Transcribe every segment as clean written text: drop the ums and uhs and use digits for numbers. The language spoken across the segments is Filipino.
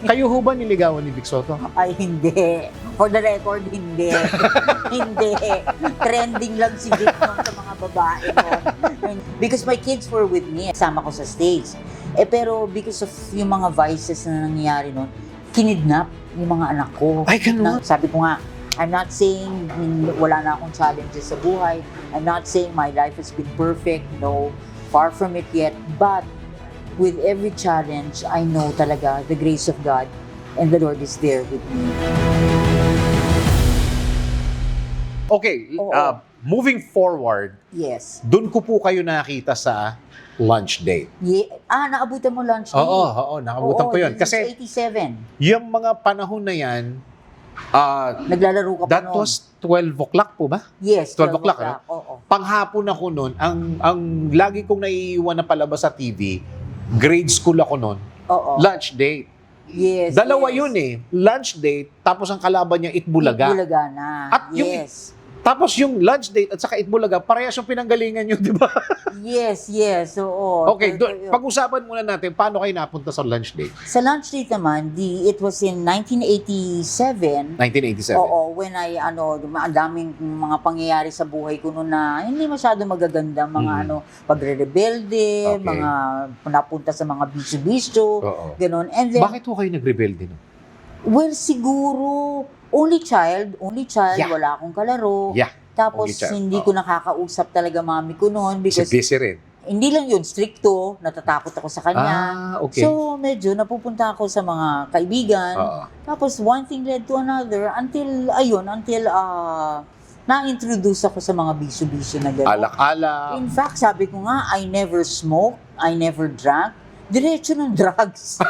Kayo ho ba niligawan ni Vic Soto? Ay, hindi. For the record, hindi. Hindi. Trending lang si Vic noon sa mga babae noon. Because my kids were with me. Sama ko sa stage. Pero because of yung mga vices na nangyayari noon, kinidnap yung mga anak ko. Ay, ganun? Sabi ko nga, I'm not saying wala na akong challenges sa buhay. I'm not saying my life has been perfect. No, far from it yet. But with every challenge, I know talaga the grace of God and the Lord is there with me. Okay, Oo. moving forward, Yes. dun ko po kayo nakita sa lunch date. Naabutan mo lunch Oo, nakabutan ko yun. this is Kasi 87. yung mga panahon na yan, Naglalaro ka pa that noon. was 12 o'clock po ba? Yes, 12 o'clock, Oo. Panghapon ako noon, ang lagi kong naiiwan na palabas sa TV, grade school ako noon, Oo. lunch date. Yes. Dalawa yes. yun eh, lunch date, tapos ang kalaban niya Itbulaga. Itbulaga na. At yung- yes. Tapos yung lunch date at saka Itbulaga, parehas yung pinanggalingan yun, di ba? Yes, yes. Oo. Okay, pag-usapan muna natin, paano kayo napunta sa lunch date? Sa lunch date naman, it was in 1987. 1987. Oo, when ang daming mga pangyayari sa buhay ko noon na hindi masyado magaganda, mga pagre-rebelde, Okay. mga napunta sa mga bisyo-bisyo, Oo. ganon. And then, Bakit ho kayo nag-rebelde no? well, siguro, only child, Yeah. wala akong kalaro. Yeah, Tapos, only child. hindi ko nakakausap talaga mami ko noon Si because busy rin. hindi lang yun, stricto, natatakot ako sa kanya. Okay. So, medyo napupunta ako sa mga kaibigan. Oo. Tapos, one thing led to another until na-introduce ako sa mga bisyo-bisyo na gano'n. Alak-alak. In fact, sabi ko nga, I never smoked, I never drank. Diretso ng drugs.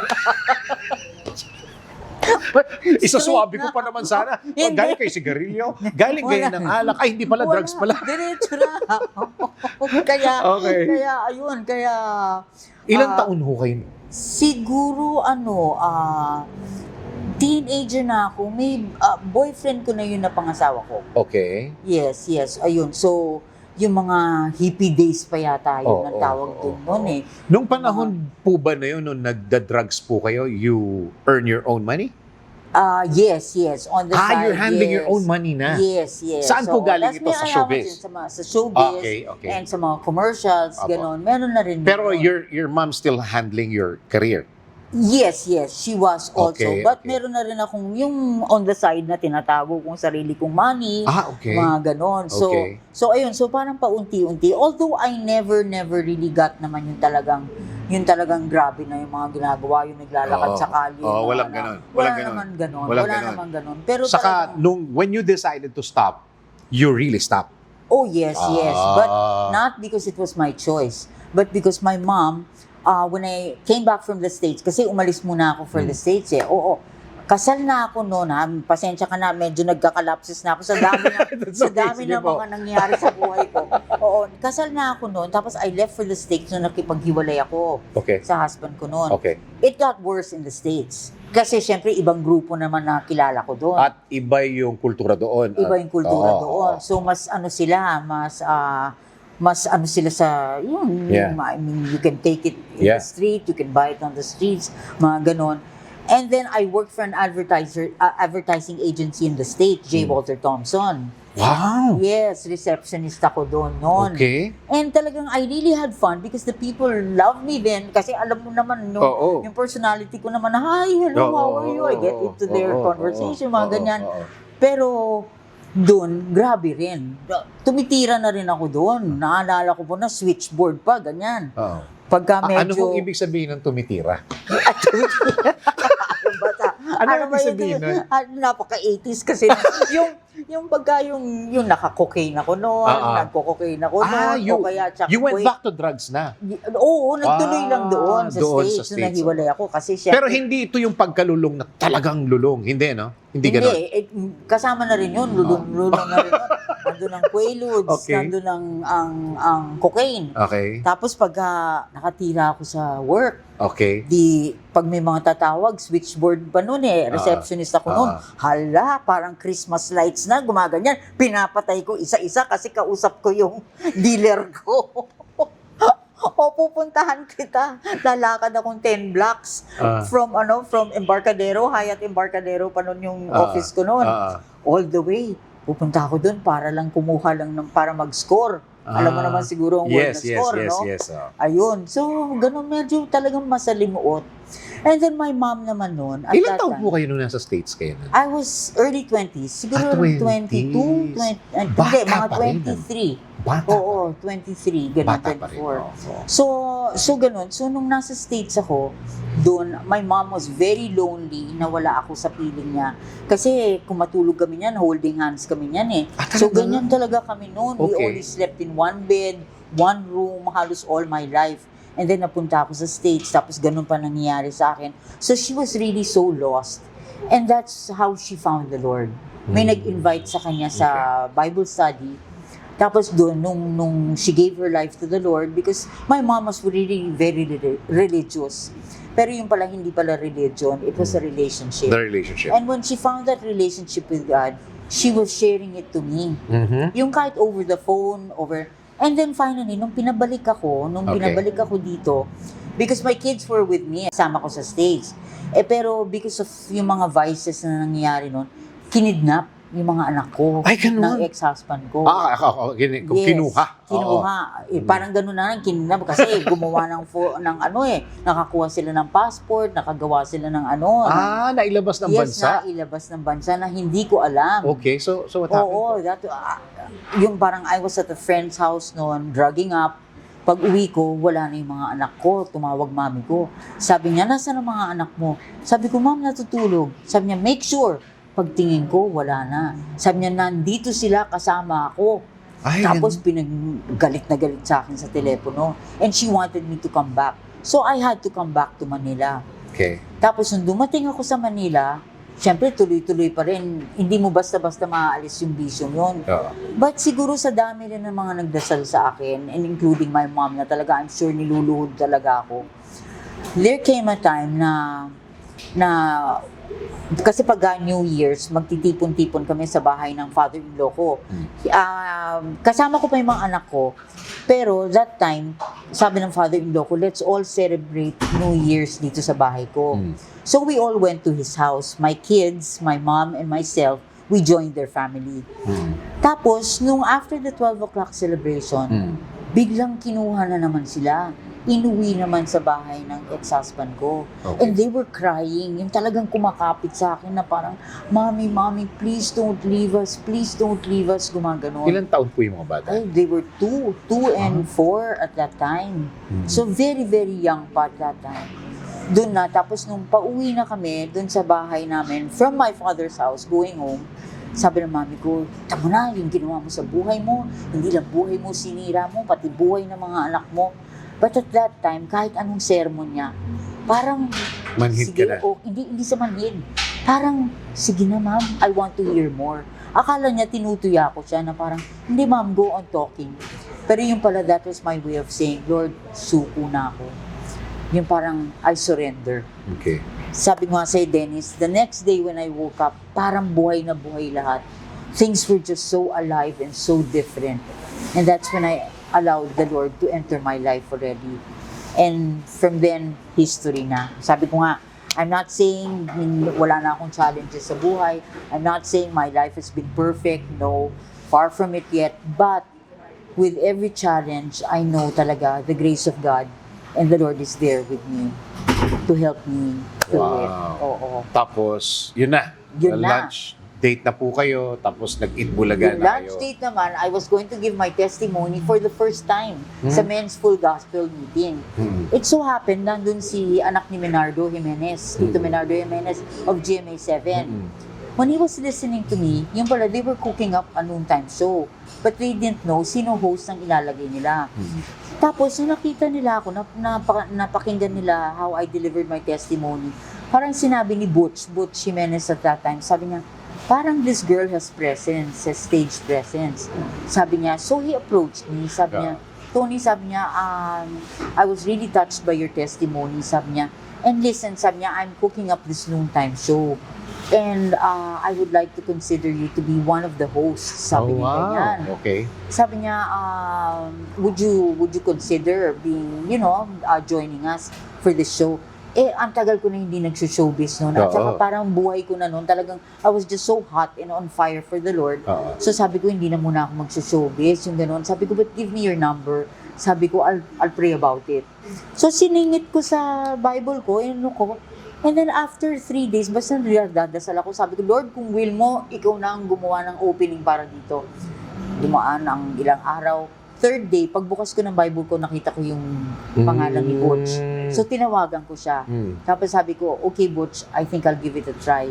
Isaswabi ko pa naman sana. Hindi. Galing kay sigarilyo, galing kayo Wala. ng alak. Ay, hindi pala, drugs pala. Diretso na. kaya, Okay. kaya, Ilang Ah, taon ho kayo? siguro, teenager na ako. May boyfriend ko na yun na pangasawa ko. Okay. Yes. Ayun. So, yung mga hippie days pa yata yun Oo, ang tawag oo, dun oo. noon eh. Nung panahon po ba na yun, nung nagda-drugs po kayo, you earn your own money? Yes. On the side, You're handling yes. your own money na. Yes. Saan po galing tas ito? may Sa allowance showbiz? yun sa showbiz Okay. and sa mga commercials, Apo. gano'n. Meron na rin. Pero yun. your mom still handling your career? Yes, she was also. Okay, But okay. meron na rin akong yung on the side na tinatago kong sarili kong money. Okay. Mga ganon. So, Okay. ayun. So, parang paunti-unti. Although, I never really got naman yung talagang grabe na yung mga ginagawa, yung naglalakad Oo. sa kalye. Oo, na- walang na- ganon. Wala Walang ganon. naman ganon. Walang Wala ganon. naman ganon. Pero Saka, talagang, when you decided to stop, you really stopped. oh yes. But Ah. not because it was my choice, but because my mom, when I came back from the States, kasi umalis muna ako for the States eh. Oo. Kasal na ako noon ha. Pasensya ka na, medyo nagkakalapsis na ako sa dami na, That's sa dami okay, na sige po. mga nangyari sa buhay ko. Oo. Kasal na ako noon, tapos I left for the States nung nakipaghiwalay ako Okay. sa husband ko noon. Okay. It got worse in the States. Kasi syempre, ibang grupo naman na kilala ko doon. At iba yung kultura doon. Iba yung kultura Oo, doon. oo. So, mas sila sa, Yeah. I mean, you can take it in Yeah. the street, you can buy it on the streets, mga ganon. And then, I worked for an advertising agency in the States, J. Walter Thompson. Wow! Yes, receptionist ako doon noon. Okay. And talagang I really had fun because the people love me then. Kasi alam mo naman, Oo. yung personality ko naman, hi, hello, how are you? I get into their conversation, mga ganyan. Pero doon, grabe rin. Tumitira na rin ako doon. Naalala ko po na switchboard pa, ganyan. Oo. Pagka Ano medyo... kung ibig sabihin ng tumitira? Ano ibig ba yun? sabihin nun? Napaka-80s kasi. yung pagka yung naka-cocaine ako noon, nagko-cocaine ako noon, o kaya tsaka you went back to drugs na. Oo, nagtuloy lang doon sa doon States. sa Nung States, nahiwalay ako kasi syempre... Pero hindi ito yung pagkalulong na talagang lulong. Hindi, no? Hindi ganon. Kasama na rin yun. Lulong na rin yun. Nandun ang Quaaludes, Okay. nandun ang cocaine. Okay. Tapos pagka nakatira ako sa work, Okay. pag may mga tatawag, switchboard pa noon eh, receptionist ako noon. Hala, parang Christmas lights na, gumaganyan. Pinapatay ko isa-isa kasi kausap ko yung dealer ko. O pupuntahan kita. Lalakad akong 10 blocks from Embarcadero, Hyatt Embarcadero pa nun yung office ko noon. All the way. Pupunta ako doon para lang kumuha lang para mag-score. Alam mo naman siguro ang word na score, no? Yes. Ayun. So, ganun medyo talagang masalimuot. And then my mom naman noon, at Ilan that taon time, po kayo nung nasa States kayo nun? I was early 20s. Siguro 22, 20, hindi, mga pa rin. 23. Bata. Oo, 23, ganun, Bata pa rin. 24. So ganun. So, nung nasa States ako, doon, my mom was very lonely na wala ako sa piling niya. Kasi kung matulog kami niyan, holding hands kami niyan eh. So, ganyan talaga kami noon. We Okay. always slept in one bed, one room, halos all my life. And then, napunta ako sa States, tapos ganun pa nangyayari sa akin. So, she was really so lost. And that's how she found the Lord. May nag-invite sa kanya sa Bible study. Tapos doon, nung she gave her life to the Lord, because my mom was really very religious. Pero yung pala, hindi pala religion, it was a relationship. The relationship. And when she found that relationship with God, she was sharing it to me. Yung kahit over the phone, and then finally, nung pinabalik ako dito, because my kids were with me, sama ko sa States. Pero because of yung mga vices na nangyayari nun, kinidnap yung mga anak ko. Ay, ganun? Ng ex-husband ko. Kinuha. Kinuha. Parang ganun na kinidnap kasi gumawa nakakuha sila ng passport, nakagawa sila ng nailabas ng bansa? nailabas ng bansa na hindi ko alam. Okay, so what happened? Oo, yung parang I was at a friend's house noon, drugging up. Pag uwi ko, wala na yung mga anak ko. Tumawag mami ko. Sabi niya, nasaan ang mga anak mo? Sabi ko, ma'am, natutulog. Sabi niya, make sure. Pagtingin ko, wala na. Sabi niya, nandito sila kasama ako. Tapos pinagalit na galit sa akin sa telepono. And she wanted me to come back. So I had to come back to Manila. Okay. Tapos nung dumating ako sa Manila, syempre tuloy-tuloy pa rin. Hindi mo basta-basta maaalis yung vision yun. But siguro sa dami rin ng mga nagdasal sa akin, and including my mom na talaga, I'm sure niluluhod talaga ako. There came a time na kasi pag New Year's, magtitipon-tipon kami sa bahay ng father-in-law ko. Kasama ko pa yung mga anak ko. Pero that time, sabi ng father-in-law ko, let's all celebrate New Year's dito sa bahay ko. So we all went to his house. My kids, my mom, and myself, we joined their family. Tapos, nung after the 12 o'clock celebration, biglang kinuha na naman sila. Inuwi naman sa bahay ng ex-husband ko. Okay. And they were crying. Yung talagang kumakapit sa akin na parang, Mommy, please don't leave us. Please don't leave us. Gumaganon. Ilang taon po yung mga bata? Ay, they were 2 and 4 at that time. So very, very young pa at that time. Doon na, tapos nung pauwi na kami, doon sa bahay namin, from my father's house, going home, sabi ng mami ko, tama na, yung ginawa mo sa buhay mo, hindi lang buhay mo sinira mo, pati buhay ng mga anak mo. But at that time, kahit anong sermon niya, parang, Manhid ka na. Hindi sa manhid. Parang, sige na ma'am, I want to hear more. Akala niya, tinutuya ko siya na parang, hindi ma'am, go on talking. Pero yung pala, that was my way of saying, Lord, suko na ako. Yung parang, I surrender. Okay. Sabi ko nga sa'yo, Dennis, the next day when I woke up, parang buhay na buhay lahat. Things were just so alive and so different. And that's when I allowed the Lord to enter my life already. And from then, history na. Sabi ko nga, I'm not saying wala na akong challenges sa buhay. I'm not saying my life has been perfect. No, far from it yet. But with every challenge, I know talaga the grace of God and the Lord is there with me to help me through it. Oo. Tapos, yun na. Yun na. Lunch date na po kayo, tapos nag-eat-bulaga Yung na lunch kayo. date naman, I was going to give my testimony for the first time sa Men's Full Gospel Meeting. It so happened, nandun si anak ni Menardo Jimenez, Tito Menardo Jimenez of GMA 7. When he was listening to me, yung pala, they were cooking up a noontime show. But they didn't know sino host ang ilalagay nila. Tapos, nung nakita nila ako, napakinggan nila how I delivered my testimony, parang sinabi ni Butch Jimenez at that time, sabi niya, parang this girl has presence, has stage presence. Sabi niya, so he approached me, sabi niya, Tony, sabi niya, I was really touched by your testimony, sabi niya, and listen, sabi niya, I'm cooking up this noontime show. And I would like to consider you to be one of the hosts. Sabi niya ganyan. Okay. Sabi niya, would you consider being, joining us for this show? Ang tagal ko na hindi nag-showbiz noon. At saka parang buhay ko na noon. Talagang, I was just so hot and on fire for the Lord. So sabi ko, hindi na muna ako mag-showbiz. Yung gano'n. Sabi ko, but give me your number. Sabi ko, I'll pray about it. So siningit ko sa Bible ko, and then after 3 days, basta dadasal ako. Sabi ko, Lord, kung will mo, ikaw na ang gumawa ng opening para dito. Dumaan ang ilang araw. 3rd day, pagbukas ko ng Bible ko, nakita ko yung pangalan ni Butch. So, tinawagan ko siya. Tapos sabi ko, okay, Butch, I think I'll give it a try.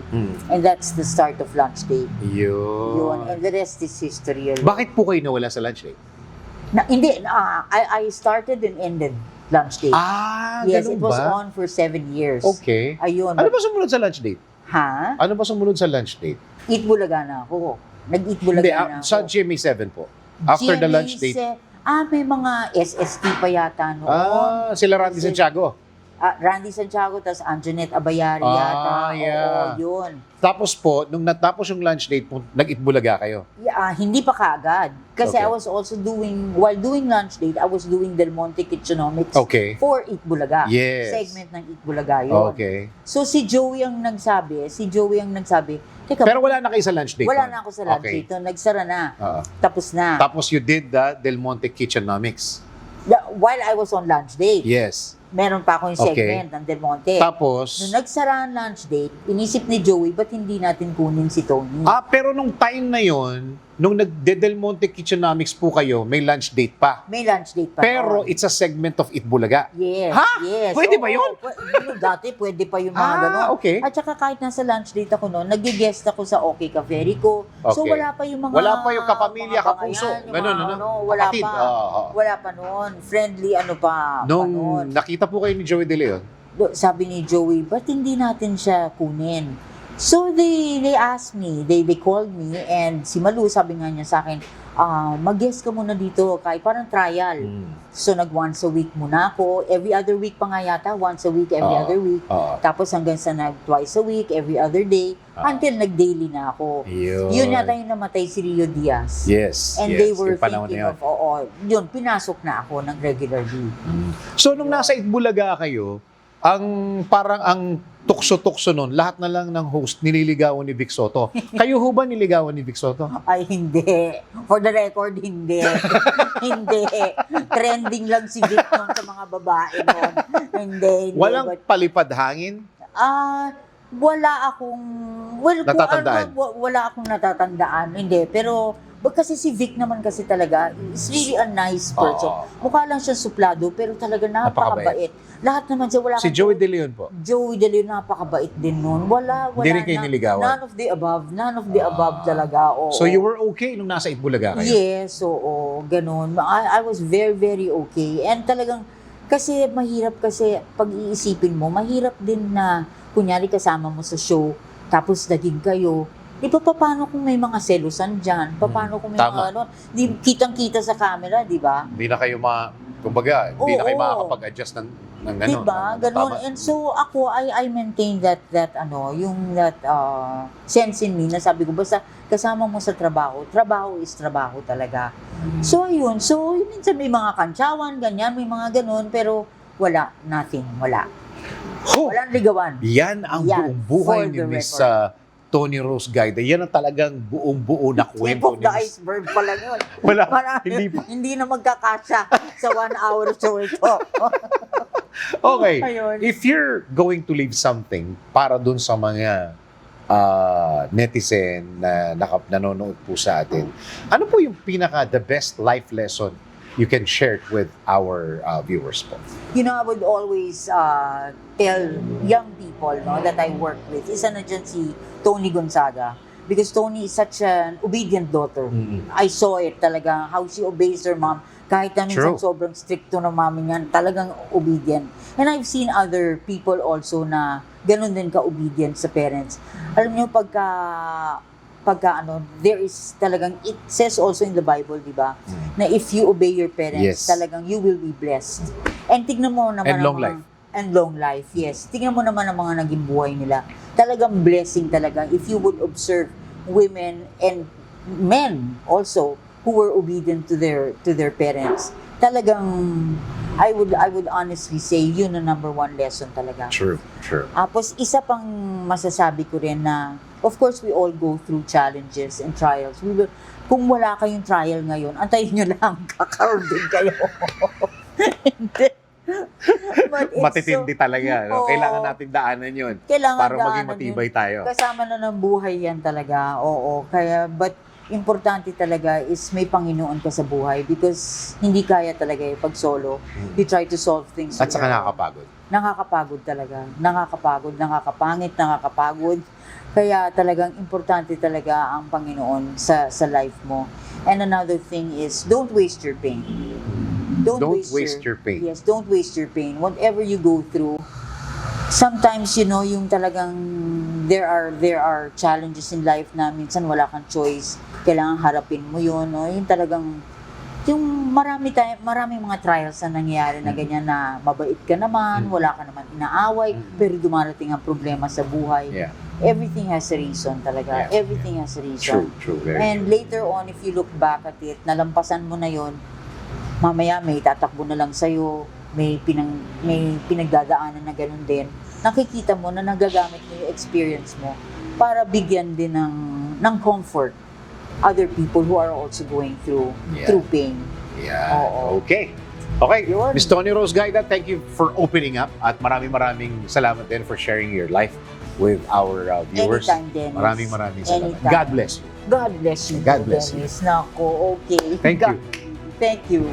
And that's the start of lunch date. Yun. And the rest is history. Bakit po kayo nawala sa lunch date? I started and ended lunch date. Yes, it was on for 7 years. Okay. Ayun. Ano ba sumunod sa lunch date? Ha? Ano ba sumunod sa lunch date? Eat Bulaga na ako. Nag-eat Bulaga na ako. Sa GMA 7 po. After the lunch date. May mga SST pa yata noon. Sila Randy Santiago. Randy Santiago, tapos Anjanette Abayari yata. Yeah. Oo, yun. Tapos po, nung natapos yung lunch date, nag-eat Bulaga kayo? Hindi pa kaagad. Kasi Okay. I was also while doing lunch date, I was doing Del Monte Kitchenomics for Eat Bulaga. Yes. Segment ng Eat Bulaga yun. Okay. So si Joey ang nagsabi, teka, Pero wala na kayo sa lunch date? wala nun? na ako sa lunch Okay. date. Nagsara na. Oo. Tapos na. Tapos you did the Del Monte Kitchenomics. While I was on lunch date, Yes. meron pa akong Okay. segment ng Del Monte. Tapos, Nung nagsara ang lunch date, inisip ni Joey, ba't hindi natin kunin si Tony? pero nung time na yon, nung nag-Del Monte Kitchenomics po kayo, may lunch date pa. May lunch date pa. Pero noon. it's a segment of Eat Bulaga. Yes, Ha? yes. Pwede ba Oo, yun? Dati pwede pa yung mga gano'n. Okay. At saka kahit nasa lunch date ako noon, nag-guest ako sa OK Caverico. So Okay. wala pa yung mga... Wala pa yung kapamilya, mga kapuso. bangayan, yung Ganun, mga ano? Wala Kapatid. pa. Oo. Wala pa noon. Friendly, pa Nung noon. nakita po kayo ni Joey De Leon, Sabi ni Joey, ba't hindi natin siya kunin? So they asked me, they called me, and si Malu, sabi nga niya sa akin, mag-guest ka muna dito, kahit parang trial. So nag-once a week muna ako, every other week pa nga yata, once a week, every other week. Tapos hanggang sa nag-twice a week, every other day, until nag-daily na ako. Yun yata yung namatay si Rio Diaz. Yes. And yes, they were yung panahon thinking na yun. of, yun, pinasok na ako ng regularly. So nung nasa Itbulaga kayo, parang ang tukso-tukso nun, lahat na lang ng host nililigawan ni Vic Soto. Kayo ho ba niligawan ni Vic Soto? Ay, hindi. For the record, hindi. Hindi. Trending lang si Vic nung sa mga babae nun. Hindi. Walang But, palipad hangin? wala akong... Natatandaan? Wala akong natatandaan. Hindi. Pero, kasi si Vic naman kasi talaga, is really a nice person. Mukha lang siya suplado, pero talaga napakabait. Lahat naman siya, wala Si kang- Joey De Leon po? Joey De Leon, napakabait din nun. Wala Hindi rin kayo niligawan? None of the above talaga. Oo. So you were okay nung nasa Itbulaga kayo? Yes, oo, ganun. I was very, very okay. And talagang, kasi mahirap kasi, pag iisipin mo, mahirap din na, kunyari kasama mo sa show, tapos naging kayo, di ba paano kung may mga selusan dyan? Paano kung may Tama. mga ano? Di, kitang-kita sa camera, di ba? Hindi na kayo kumbaga, hindi na kayo Oo. makakapag-adjust ng gano'n. Diba? Ganun. Tama. And so, ako, I maintain that sense in me na sabi ko, basta kasama mo sa trabaho is trabaho talaga. So, ayun. So, minsan may mga kantsawan, ganyan, may mga ganun, pero nothing, wala. Oh, Walang ligawan. yan ang Yan, buong buhay for ni the Miss record. Tony Rose Gaida. Yan ang talagang buong-buo na Tip kwento of ni the Miss. iceberg pala yun. Wala, Parang, hindi pa. hindi na magkakasya sa 1 hour show ito. Okay, Ayun. if you're going to leave something para dun sa mga netizen na nanonood po sa atin, ano po yung the best life lesson you can share with our viewers po? You know, I would always tell young people that I work with, isa na dyan si Tony Gonzaga. Because Tony is such an obedient daughter. I saw it talaga, how she obeys her mom. Kahit na minsan True. sobrang stricto ng mami niyan, talagang obedient. And I've seen other people also na ganun din ka-obedient sa parents. Alam niyo, there is talagang, it says also in the Bible, di ba? Na if you obey your parents, Yes. talagang you will be blessed. And tignan mo naman And long ang mga- life. and long life. Yes. Tingnan mo naman ang mga naging buhay nila. Talagang blessing talaga if you would observe women and men also who were obedient to their parents. Talagang I would honestly say yun ang number one lesson talaga. True. Tapos isa pang masasabi ko rin na of course we all go through challenges and trials. Kung wala kayong trial ngayon, antayin nyo lang, kakaroon din kayo. Hindi. But it's Matitindi talaga. No? Oo. Kailangan natin daanan yun Kailangan para maging daanan matibay yun. tayo. Kasama na ng buhay yan talaga. Oo. Kaya, but importante talaga is may Panginoon ka sa buhay because hindi kaya talaga pag solo. You try to solve things. At saka alone. nakakapagod. Nakakapagod talaga. Nakakapagod, nakakapangit, nakakapagod. Kaya talagang importante talaga ang Panginoon sa life mo. And another thing is, don't waste your pain. Don't waste your pain. Yes, don't waste your pain. Whatever you go through, sometimes, yung talagang there are challenges in life na minsan wala kang choice. Kailangan harapin mo yun. No? Yung talagang, maraming mga trials na nangyayari na ganyan na mabait ka naman, wala ka naman inaaway, pero dumarating ang problema sa buhay. Yeah. Everything has a reason talaga. Yeah. Everything has a reason. True. Very And true. later on, if you look back at it, nalampasan mo na yon, mamaya may tatakbo na lang sa'yo, may pinagdadaanan na ganun din. Nakikita mo na nagagamit mo yung experience mo para bigyan din ng comfort other people who are also going through pain. Yeah. Oo. Okay, Yun. Miss Tony Rose Gaida, thank you for opening up at maraming salamat din for sharing your life with our viewers. Anytime, Dennis. Maraming salamat. Anytime. God bless you. God bless you. God bless you. Dennis. Nako, okay. Thank you. Thank you.